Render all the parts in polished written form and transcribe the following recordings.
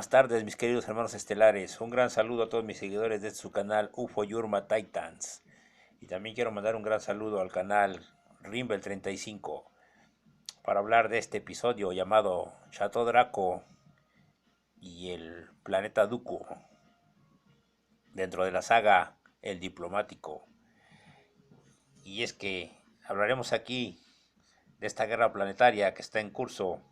Buenas tardes, mis queridos hermanos estelares. Un gran saludo a todos mis seguidores de su canal UFO Yurma Titans. Y también quiero mandar un gran saludo al canal Rimbel 35 para hablar de este episodio llamado Chateau Draco y el planeta Dooku dentro de la saga El Diplomático. Y es que hablaremos aquí de esta guerra planetaria que está en curso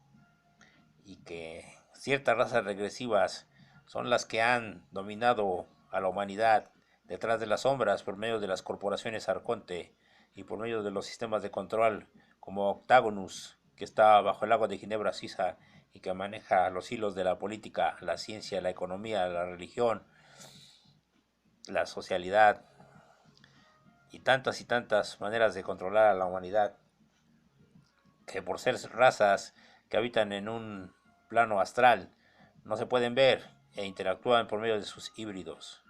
y que ciertas razas regresivas son las que han dominado a la humanidad detrás de las sombras por medio de las corporaciones Arconte y por medio de los sistemas de control como Octagonus, que está bajo el agua de Ginebra Suiza y que maneja los hilos de la política, la ciencia, la economía, la religión, la socialidad y tantas maneras de controlar a la humanidad, que por ser razas que habitan en un plano astral no se pueden ver e interactúan por medio de sus híbridos.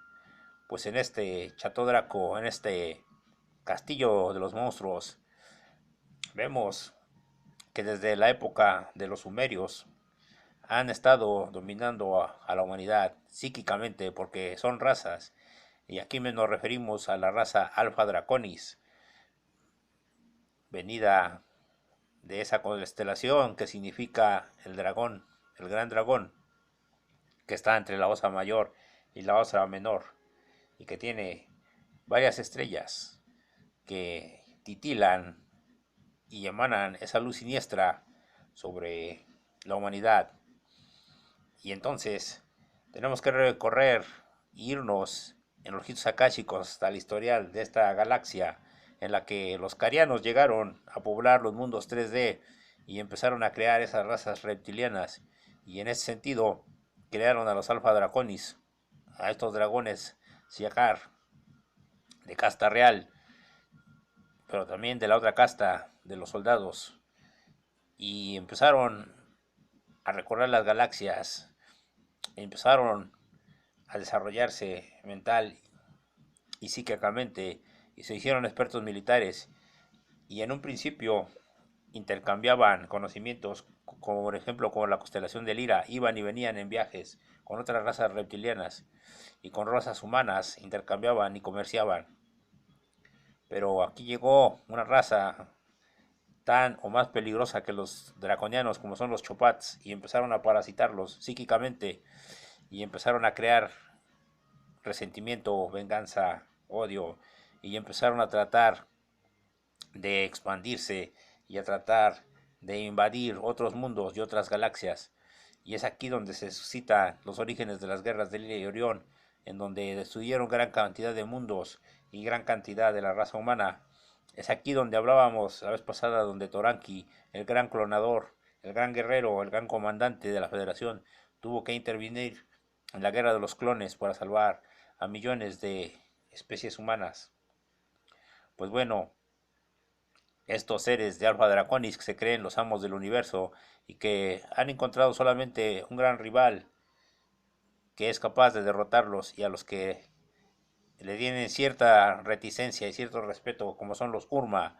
Pues en este Chateau Draco, en este castillo de los monstruos, vemos que desde la época de los sumerios han estado dominando a la humanidad psíquicamente porque son razas. Y aquí nos referimos a la raza Alpha Draconis, venida de esa constelación que significa el dragón, el gran dragón, que está entre la Osa Mayor y la Osa Menor, y que tiene varias estrellas que titilan y emanan esa luz siniestra sobre la humanidad. Y entonces tenemos que recorrer e irnos en los registros akáshicos hasta el historial de esta galaxia en la que los carianos llegaron a poblar los mundos 3D y empezaron a crear esas razas reptilianas, y en ese sentido crearon a los Alpha Draconis, a estos dragones Siakar de casta real, pero también de la otra casta de los soldados, y empezaron a recorrer las galaxias, empezaron a desarrollarse mental y psíquicamente, y se hicieron expertos militares, y en un principio intercambiaban conocimientos, como por ejemplo con la constelación de Lira, iban y venían en viajes con otras razas reptilianas y con razas humanas, intercambiaban y comerciaban. Pero aquí llegó una raza tan o más peligrosa que los draconianos, como son los Chopats, y empezaron a parasitarlos psíquicamente y empezaron a crear resentimiento, venganza, odio, y empezaron a tratar de expandirse y a tratar de invadir otros mundos y otras galaxias. Y es aquí donde se suscitan los orígenes de las guerras de Liria y Orión, en donde destruyeron gran cantidad de mundos y gran cantidad de la raza humana. Es aquí donde hablábamos la vez pasada, donde Toranki, el gran clonador, el gran guerrero, el gran comandante de la Federación, tuvo que intervenir en la guerra de los clones para salvar a millones de especies humanas. Pues bueno, estos seres de Alpha Draconis que se creen los amos del universo y que han encontrado solamente un gran rival que es capaz de derrotarlos, y a los que le tienen cierta reticencia y cierto respeto, como son los Urma,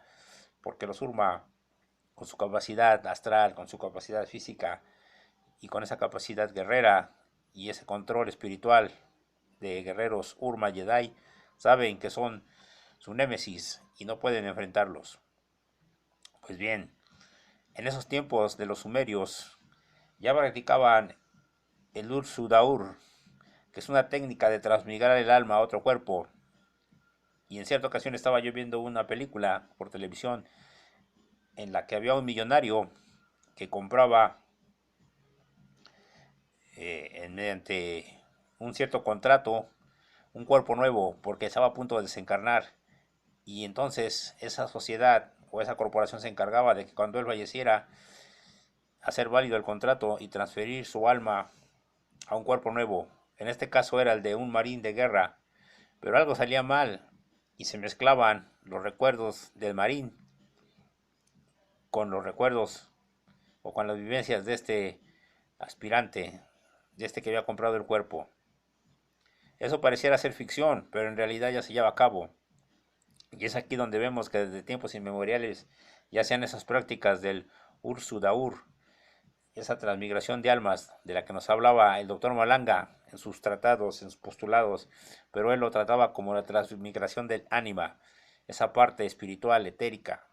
porque los Urma, con su capacidad astral, con su capacidad física y con esa capacidad guerrera y ese control espiritual de guerreros Urma Jedi, saben que son su némesis y no pueden enfrentarlos. Pues bien, en esos tiempos de los sumerios ya practicaban el Ursudaur, que es una técnica de transmigrar el alma a otro cuerpo. Y en cierta ocasión estaba yo viendo una película por televisión en la que había un millonario que compraba mediante un cierto contrato un cuerpo nuevo porque estaba a punto de desencarnar, y entonces esa sociedad o esa corporación se encargaba de que cuando él falleciera, hacer válido el contrato y transferir su alma a un cuerpo nuevo. En este caso era el de un marín de guerra, pero algo salía mal y se mezclaban los recuerdos del marín con los recuerdos o con las vivencias de este aspirante, de este que había comprado el cuerpo. Eso pareciera ser ficción, pero en realidad ya se lleva a cabo. Y es aquí donde vemos que desde tiempos inmemoriales ya sean esas prácticas del Ursudaur, esa transmigración de almas de la que nos hablaba el doctor Malanga en sus tratados, en sus postulados, pero él lo trataba como la transmigración del ánima, esa parte espiritual, etérica,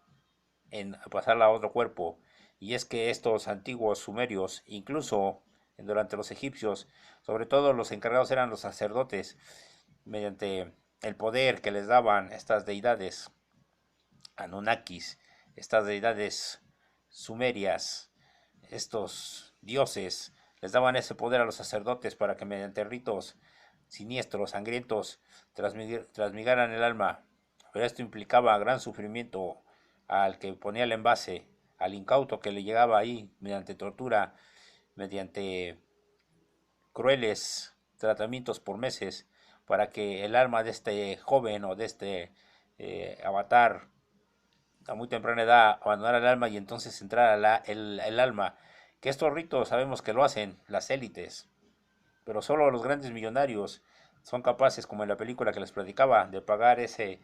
en pasarla a otro cuerpo. Y es que estos antiguos sumerios, incluso durante los egipcios, sobre todo los encargados eran los sacerdotes, mediante el poder que les daban estas deidades Anunnakis, estas deidades sumerias, estos dioses, les daban ese poder a los sacerdotes para que mediante ritos siniestros, sangrientos, transmigraran el alma. Pero esto implicaba gran sufrimiento al que ponía el envase, al incauto que le llegaba ahí mediante tortura, mediante crueles tratamientos por meses, para que el alma de este joven o de este avatar a muy temprana edad abandonara el alma y entonces entrara el alma. Que estos ritos sabemos que lo hacen las élites, pero solo los grandes millonarios son capaces, como en la película que les platicaba, de pagar ese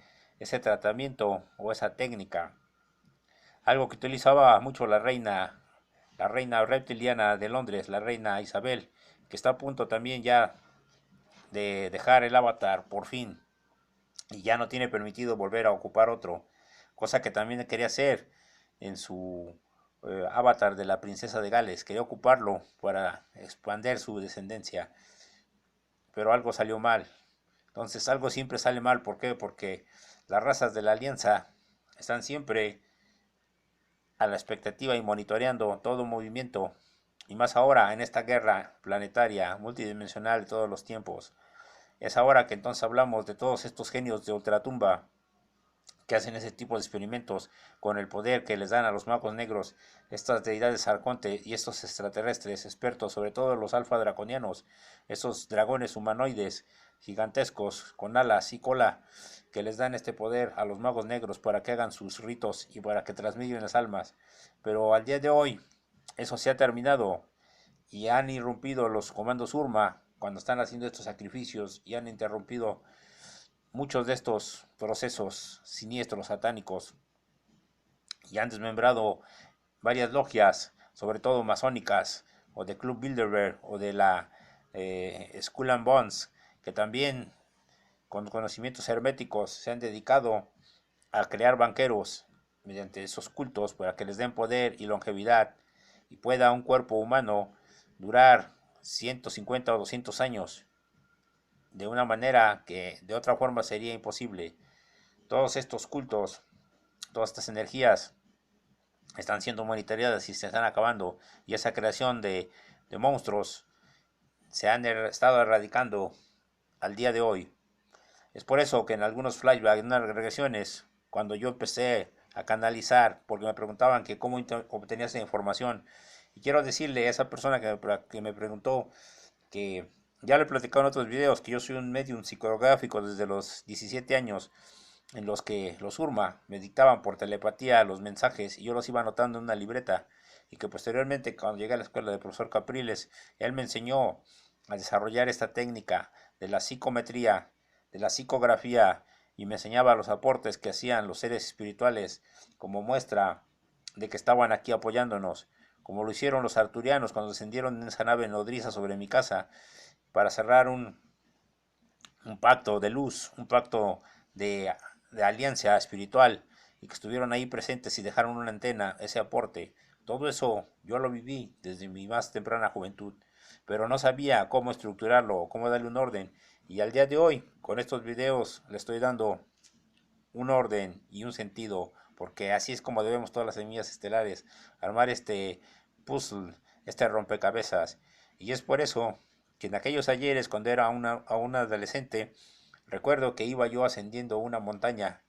tratamiento o esa técnica. Algo que utilizaba mucho la reina reptiliana de Londres, la reina Isabel, que está a punto también ya de dejar el avatar por fin y ya no tiene permitido volver a ocupar otro, cosa que también quería hacer en su avatar de la princesa de Gales, quería ocuparlo para expandir su descendencia, pero algo salió mal. Entonces algo siempre sale mal, ¿por qué? Porque las razas de la alianza están siempre a la expectativa y monitoreando todo movimiento, y más ahora en esta guerra planetaria multidimensional de todos los tiempos. Es ahora que entonces hablamos de todos estos genios de ultratumba que hacen ese tipo de experimentos con el poder que les dan a los magos negros, estas deidades arconte y estos extraterrestres expertos, sobre todo los alfa draconianos, esos dragones humanoides gigantescos con alas y cola que les dan este poder a los magos negros para que hagan sus ritos y para que transmiten las almas. Pero al día de hoy eso se ha terminado y han irrumpido los comandos Urma cuando están haciendo estos sacrificios y han interrumpido muchos de estos procesos siniestros satánicos y han desmembrado varias logias, sobre todo masónicas, o de Club Bilderberg, o de la Skull and Bones, que también con conocimientos herméticos se han dedicado a crear banqueros mediante esos cultos para que les den poder y longevidad y pueda un cuerpo humano durar 150 o 200 años de una manera que de otra forma sería imposible. Todos estos cultos, todas estas energías están siendo monitoreadas y se están acabando, y esa creación de monstruos se han estado erradicando al día de hoy. Es por eso que en algunos flashbacks, en unas regresiones, cuando yo empecé a canalizar, porque me preguntaban que cómo obtenía esa información, y quiero decirle a esa persona que me preguntó que ya le he platicado en otros videos que yo soy un medium psicográfico desde los 17 años, en los que los Urma me dictaban por telepatía los mensajes y yo los iba anotando en una libreta, y que posteriormente cuando llegué a la escuela del profesor Capriles, él me enseñó a desarrollar esta técnica de la psicometría, de la psicografía, y me enseñaba los aportes que hacían los seres espirituales como muestra de que estaban aquí apoyándonos, como lo hicieron los arturianos cuando descendieron en esa nave nodriza sobre mi casa para cerrar un pacto de luz, un pacto de, de alianza espiritual, y que estuvieron ahí presentes y dejaron una antena, ese aporte. Todo eso yo lo viví desde mi más temprana juventud, pero no sabía cómo estructurarlo, cómo darle un orden. Y al día de hoy, con estos videos, le estoy dando un orden y un sentido, porque así es como debemos todas las semillas estelares armar este puzzle, este rompecabezas. Y es por eso que en aquellos ayeres, cuando era un adolescente, recuerdo que iba yo ascendiendo una montaña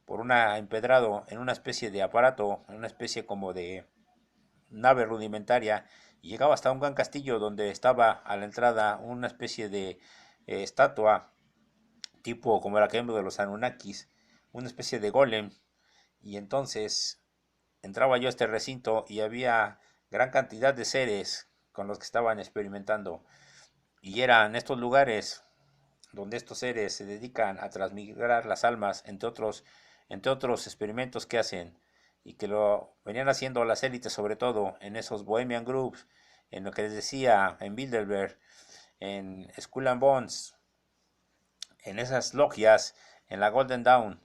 por una empedrado en una especie de aparato, en una especie como de nave rudimentaria, y llegaba hasta un gran castillo donde estaba a la entrada una especie de estatua tipo como la que vemos de los Anunnakis, una especie de golem, y entonces entraba yo a este recinto y había gran cantidad de seres con los que estaban experimentando, y eran estos lugares donde estos seres se dedican a transmigrar las almas, entre otros experimentos que hacen. y que lo venían haciendo las élites, sobre todo en esos Bohemian Groups, en lo que les decía, en Bilderberg, en Skull and Bones, en esas logias, en la Golden Dawn,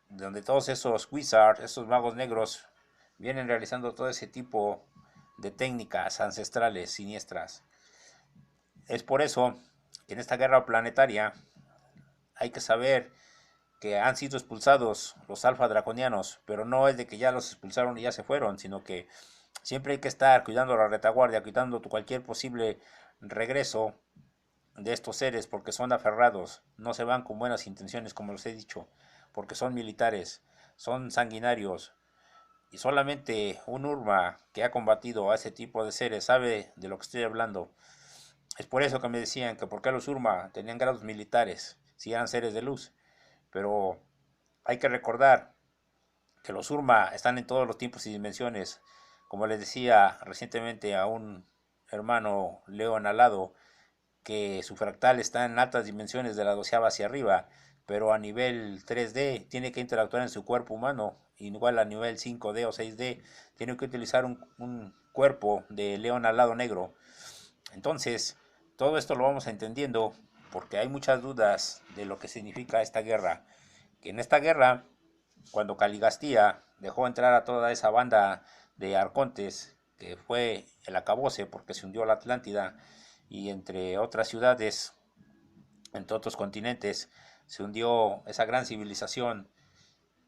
donde todos esos wizards, esos magos negros, vienen realizando todo ese tipo de técnicas ancestrales siniestras. Es por eso que en esta guerra planetaria hay que saber que han sido expulsados los alfa draconianos, pero no es de que ya los expulsaron y ya se fueron, sino que siempre hay que estar cuidando la retaguardia, cuidando cualquier posible regreso de estos seres, porque son aferrados, no se van con buenas intenciones, como les he dicho, porque son militares, son sanguinarios, y solamente un Urma que ha combatido a ese tipo de seres sabe de lo que estoy hablando. Es por eso que me decían que por qué los Urma tenían grados militares, si eran seres de luz. Pero hay que recordar que los Urma están en todos los tiempos y dimensiones. Como les decía recientemente a un hermano León Alado, que su fractal está en altas dimensiones de la 12ª hacia arriba, pero a nivel 3D tiene que interactuar en su cuerpo humano, igual a nivel 5D o 6D, tiene que utilizar un cuerpo de león alado negro. Entonces, todo esto lo vamos entendiendo porque hay muchas dudas de lo que significa esta guerra. Que en esta guerra, cuando Caligastía dejó entrar a toda esa banda de arcontes, que fue el acabose porque se hundió la Atlántida, y entre otras ciudades, entre otros continentes, se hundió esa gran civilización.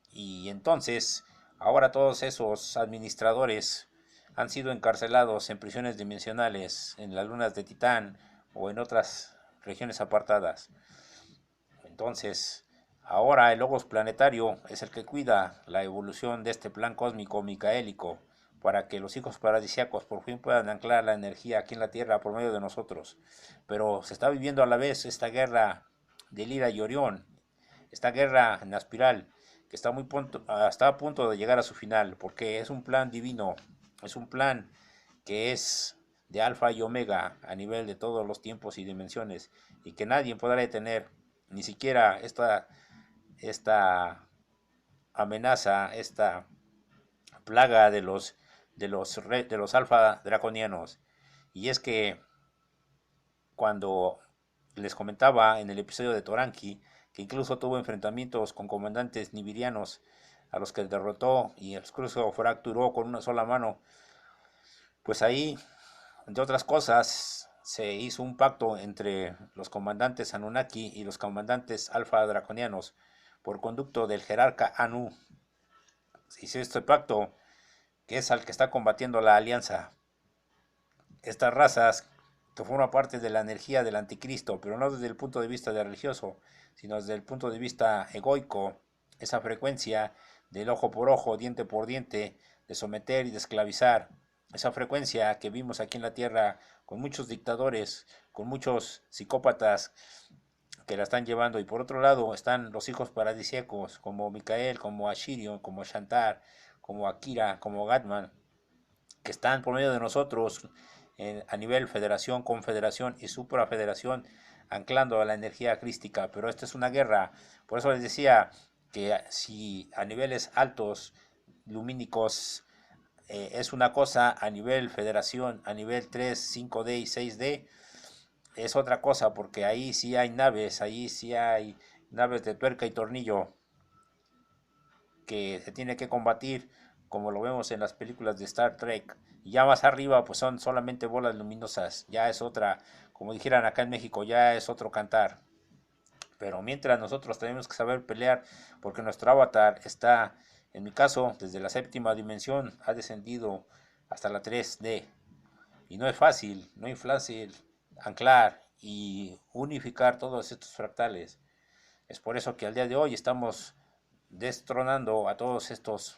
Y entonces, ahora todos esos administradores han sido encarcelados en prisiones dimensionales, en las lunas de Titán o en otras regiones apartadas. Entonces, ahora el Logos planetario es el que cuida la evolución de este plan cósmico micaélico, para que los hijos paradisíacos por fin puedan anclar la energía aquí en la Tierra por medio de nosotros. Pero se está viviendo a la vez esta guerra de Lira y Orión, esta guerra en la espiral, que está a punto de llegar a su final, porque es un plan divino, es un plan que es de alfa y omega a nivel de todos los tiempos y dimensiones, y que nadie podrá detener, ni siquiera esta amenaza, esta plaga de los alfa draconianos. Y es que cuando les comentaba en el episodio de Toranki, que incluso tuvo enfrentamientos con comandantes nibirianos a los que derrotó y incluso fracturó con una sola mano, pues ahí, entre otras cosas, se hizo un pacto entre los comandantes Anunnaki y los comandantes alfa draconianos por conducto del jerarca Anu. Se hizo este pacto, que es al que está combatiendo la alianza. Estas razas que forman parte de la energía del anticristo, pero no desde el punto de vista de religioso, sino desde el punto de vista egoico, esa frecuencia del ojo por ojo, diente por diente, de someter y de esclavizar, esa frecuencia que vimos aquí en la Tierra con muchos dictadores, con muchos psicópatas que la están llevando, y por otro lado están los hijos paradisíacos como Micael, como Ashirion, como Shantar, como Akira, como Gatman, que están por medio de nosotros a nivel federación, confederación y suprafederación, anclando a la energía crística. Pero esta es una guerra, por eso les decía que si a niveles altos lumínicos es una cosa, a nivel federación, a nivel 3, 5D y 6D es otra cosa, porque ahí sí hay naves, ahí sí hay naves de tuerca y tornillo que se tiene que combatir, como lo vemos en las películas de Star Trek. Y ya más arriba pues son solamente bolas luminosas, ya es otra, como dijeran acá en México, ya es otro cantar. Pero mientras nosotros tenemos que saber pelear, porque nuestro avatar está, en mi caso, desde la 7ª dimensión, ha descendido hasta la 3D. Y no es fácil, no es fácil anclar y unificar todos estos fractales. Es por eso que al día de hoy estamos destronando a todos estos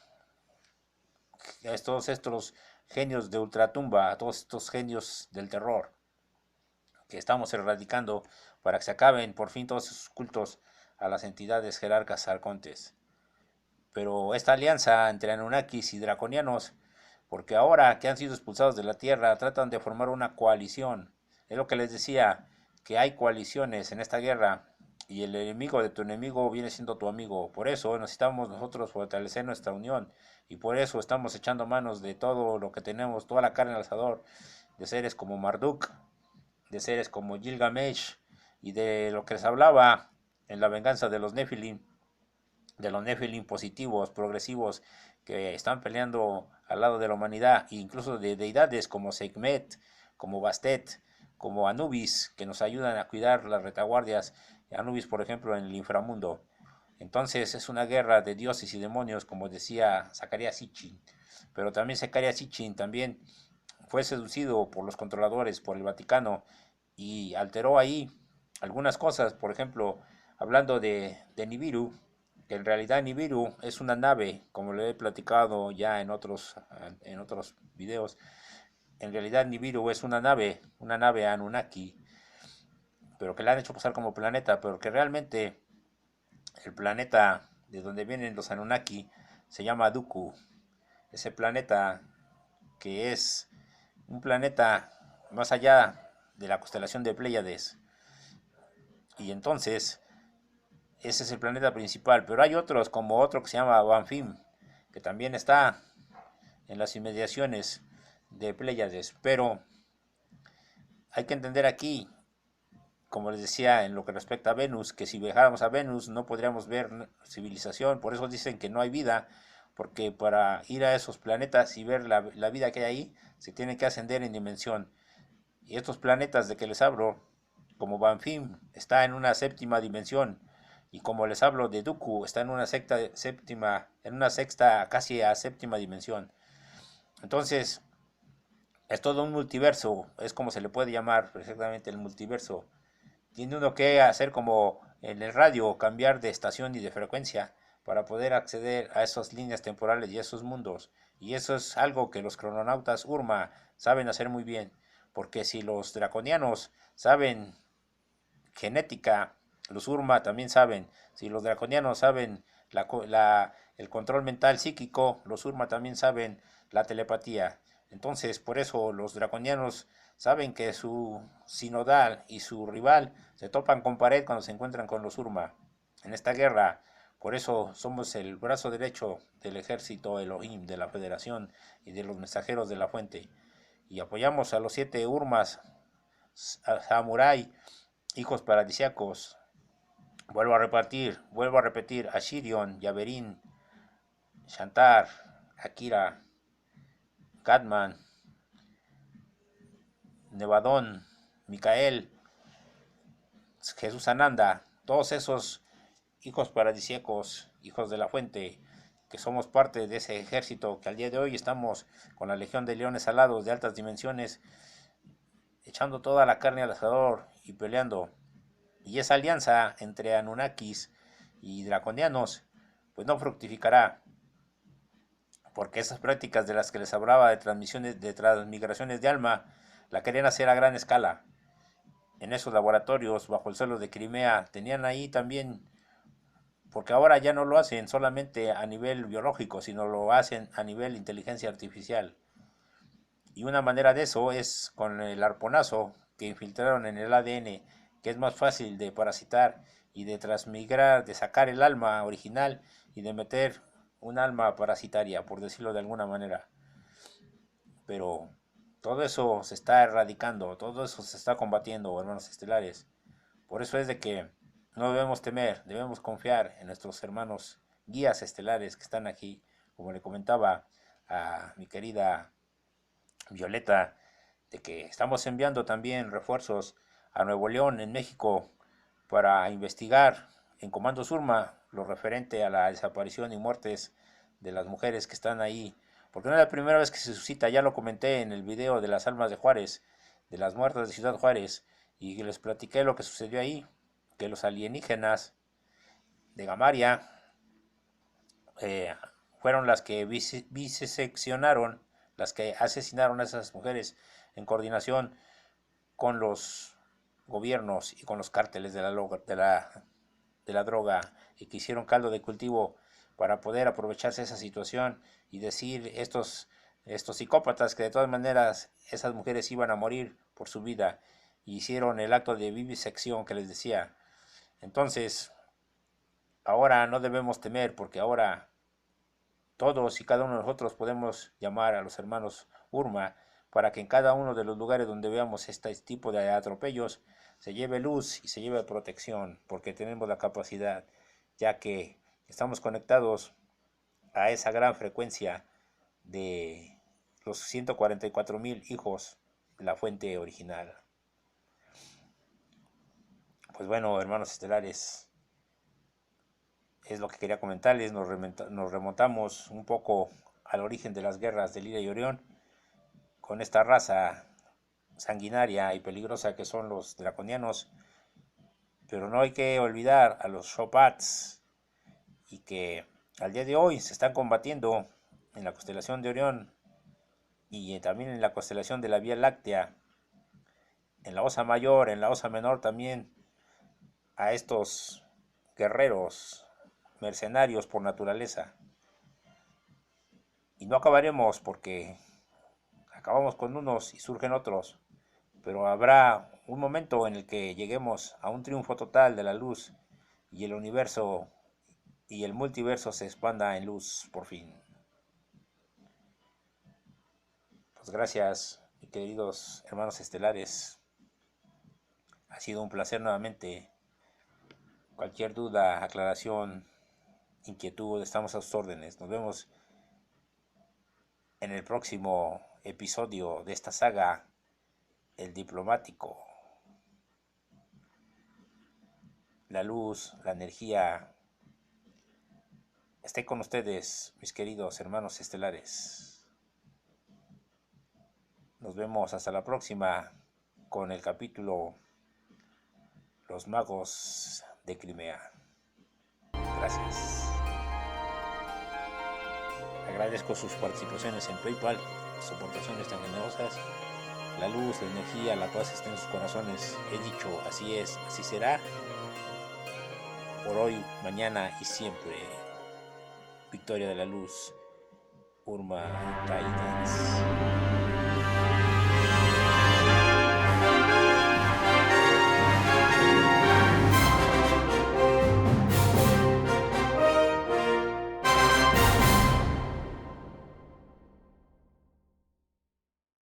genios de ultratumba, a todos estos genios del terror, que estamos erradicando para que se acaben por fin todos esos cultos a las entidades jerarcas arcontes. Pero esta alianza entre Anunnakis y draconianos, porque ahora que han sido expulsados de la Tierra, tratan de formar una coalición. Es lo que les decía, que hay coaliciones en esta guerra. y el enemigo de tu enemigo viene siendo tu amigo. Por eso necesitamos nosotros fortalecer nuestra unión y por eso estamos echando manos de todo lo que tenemos, toda la carne al asador, de seres como Marduk, de seres como Gilgamesh y de lo que les hablaba en la venganza de los Nephilim positivos, progresivos, que están peleando al lado de la humanidad, e incluso de deidades como Sekhmet, como Bastet, como Anubis, que nos ayudan a cuidar las retaguardias, Anubis por ejemplo en el inframundo. Entonces es una guerra de dioses y demonios, como decía Zacarías Sitchin. Pero también Zacarías Sitchin también fue seducido por los controladores, por el Vaticano, y alteró ahí algunas cosas, por ejemplo, hablando de Nibiru, que en realidad Nibiru es una nave, como lo he platicado ya en otros videos. En realidad Nibiru es una nave Anunnaki, pero que la han hecho pasar como planeta, pero que realmente el planeta de donde vienen los Anunnaki se llama Dooku. Ese planeta que es un planeta más allá de la constelación de Pléyades. Y entonces, ese es el planeta principal. Pero hay otros, como otro que se llama Banfim, que también está en las inmediaciones de Pléyades. Pero hay que entender aquí, como les decía, en lo que respecta a Venus, que si viajáramos a Venus no podríamos ver civilización. Por eso dicen que no hay vida, porque para ir a esos planetas y ver la vida que hay ahí, se tiene que ascender en dimensión. Y estos planetas de que les hablo, como Banfim, está en una séptima dimensión. Y como les hablo de Dooku, está en una sexta, casi a séptima dimensión. Entonces, es todo un multiverso, es como se le puede llamar perfectamente el multiverso. Tiene uno que hacer como en el radio, cambiar de estación y de frecuencia para poder acceder a esas líneas temporales y a esos mundos. Y eso es algo que los crononautas Urma saben hacer muy bien, porque si los draconianos saben genética, los Urma también saben. Si los draconianos saben el control mental psíquico, los Urma también saben la telepatía. Entonces, por eso los draconianos saben que su sinodal y su rival se topan con pared cuando se encuentran con los Urma en esta guerra. Por eso somos el brazo derecho del ejército Elohim, de la Federación y de los mensajeros de la fuente. Y apoyamos a los 7 Urmas, Samurai, hijos paradisiacos. Vuelvo a repetir, Ashirion, Yaverin, Shantar, Akira, Gatman, Nevadón, Micael, Jesús Ananda, todos esos hijos paradisíacos, hijos de la fuente, que somos parte de ese ejército que al día de hoy estamos con la legión de leones alados de altas dimensiones, echando toda la carne al asador y peleando. Y esa alianza entre Anunnakis y draconianos, pues no fructificará, porque esas prácticas de las que les hablaba de transmigraciones de alma, la querían hacer a gran escala. En esos laboratorios bajo el suelo de Crimea tenían ahí también, porque ahora ya no lo hacen solamente a nivel biológico, sino lo hacen a nivel inteligencia artificial. Y una manera de eso es con el arponazo que infiltraron en el ADN, que es más fácil de parasitar y de transmigrar, de sacar el alma original y de meter un alma parasitaria, por decirlo de alguna manera. Pero todo eso se está erradicando, todo eso se está combatiendo, hermanos estelares. Por eso es de que no debemos temer, debemos confiar en nuestros hermanos guías estelares que están aquí, como le comentaba a mi querida Violeta, de que estamos enviando también refuerzos a Nuevo León, en México, para investigar en Comando Surma lo referente a la desaparición y muertes de las mujeres que están ahí. Porque no es la primera vez que se suscita, ya lo comenté en el video de las almas de Juárez, de las muertas de Ciudad Juárez, y les platiqué lo que sucedió ahí, que los alienígenas de Gamaria fueron las que biseccionaron, las que asesinaron a esas mujeres en coordinación con los gobiernos y con los cárteles de la droga, y que hicieron caldo de cultivo para poder aprovecharse de esa situación y decir estos psicópatas que de todas maneras esas mujeres iban a morir por su vida, y hicieron el acto de vivisección que les decía. Entonces, ahora no debemos temer, porque ahora todos y cada uno de nosotros podemos llamar a los hermanos Urma para que en cada uno de los lugares donde veamos este tipo de atropellos se lleve luz y se lleve protección, porque tenemos la capacidad, ya que estamos conectados a esa gran frecuencia de los 144,000 hijos de la fuente original. Pues bueno, hermanos estelares, es lo que quería comentarles. Nos remontamos un poco al origen de las guerras de Lidia y Orión con esta raza sanguinaria y peligrosa que son los draconianos, pero no hay que olvidar a los Shopats, y que al día de hoy se están combatiendo en la constelación de Orión y también en la constelación de la Vía Láctea, en la Osa Mayor, en la Osa Menor también, a estos guerreros mercenarios por naturaleza. Y no acabaremos, porque acabamos con unos y surgen otros, pero habrá un momento en el que lleguemos a un triunfo total de la luz y el universo y el multiverso se expanda en luz por fin. Pues gracias, mis queridos hermanos estelares. Ha sido un placer nuevamente. Cualquier duda, aclaración, inquietud, estamos a sus órdenes. Nos vemos en el próximo episodio de esta saga, El Diplomático. La luz, la energía, esté con ustedes, mis queridos hermanos estelares. Nos vemos hasta la próxima con el capítulo Los Magos de Crimea. Gracias. Agradezco sus participaciones en PayPal, sus aportaciones tan generosas. La luz, la energía, la paz estén en sus corazones. He dicho, así es, así será. Por hoy, mañana y siempre. Victoria de la luz. Urma Guidance.